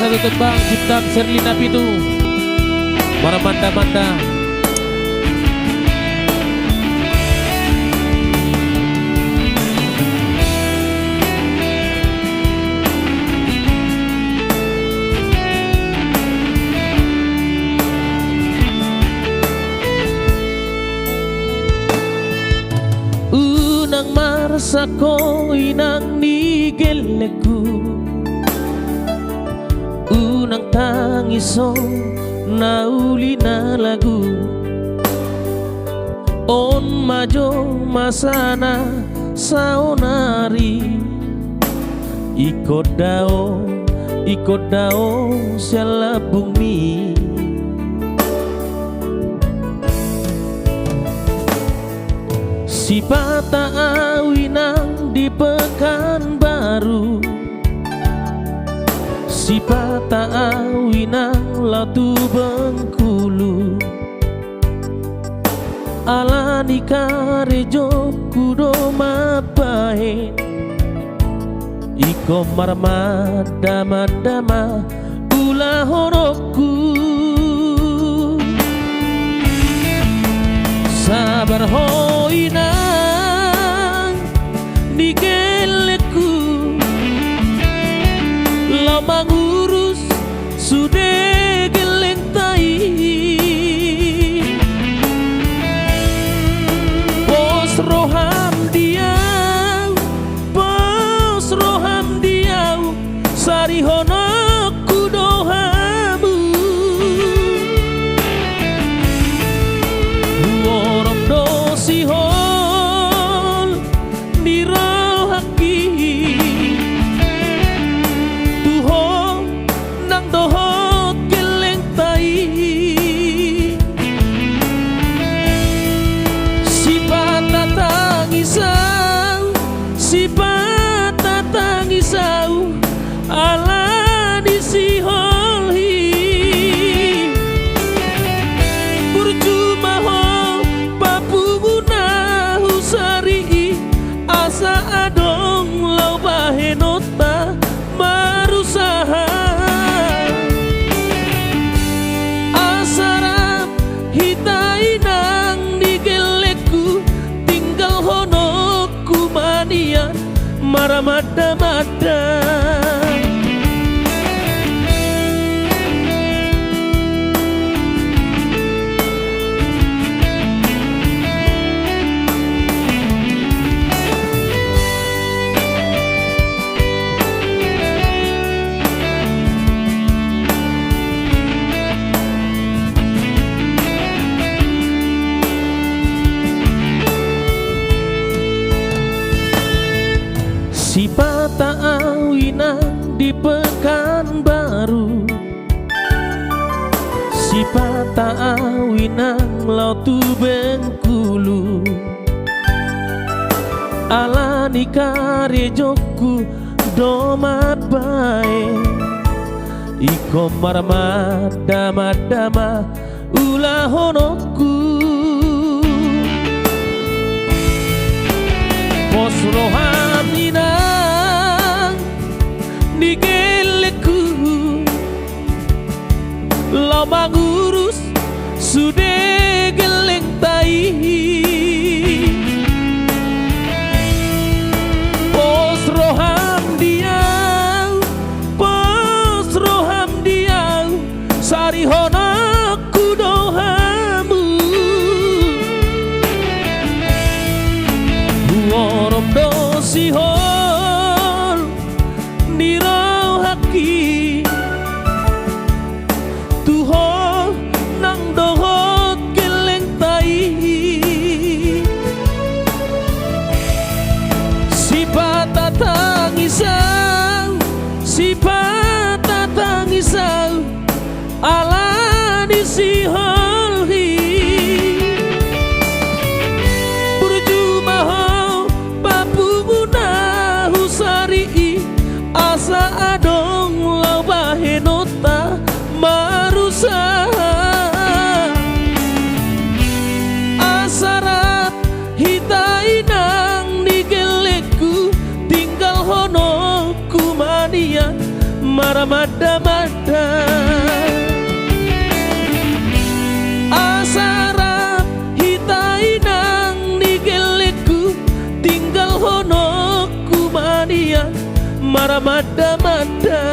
satu tembang ciptaan Sherlina Pitu, Maramanda-manda. Unang marasa ko inang nigeleku, unang tangiso nauli na lagu, on majo masana saonari, ikut dao siala bumi. Si Pata awinang di Pekanbaru, si Pata awinang Latu Bengkulu, alani karejo kudo mapahe, iko marmadama ulah horoku. Sabar hoinang digeleku, lama ngurus sudah geleng tai. Pos roham diau sari honokku dohamu. Worong dosi hol dirohaki, tuho nang dohot geleng tai. Si Pata tangisau, si Pata tangisau, ala di si holhi. Percuma ho papuguna husari, asa adong lau bahenota marusaha. Asara hitai nang digeleku, tinggal honoku mania maramada-mada. Si Pata awinang di Pekanbaru, si Pata awinang Latu Bengkulu, alani karejoku domat bae, iko marmadama ulah honoku. Pos roham inang digeleku, lama ngurus sudah geleng tai. Pos roham diau sari honokku dohamu. Worong dosi hol dirohaki, tuho nang dohot geleng tai. Si Pata tangisau, si Pata tangisau, ala di si holhi. Percuma ho papuguna husari, asa adong lau bahenota marusaha. Asarat hitai nang digeleku, tinggal honoku mania maramada-mada asarap hitai nang nigeleku tinggal hono kumania maramada-mada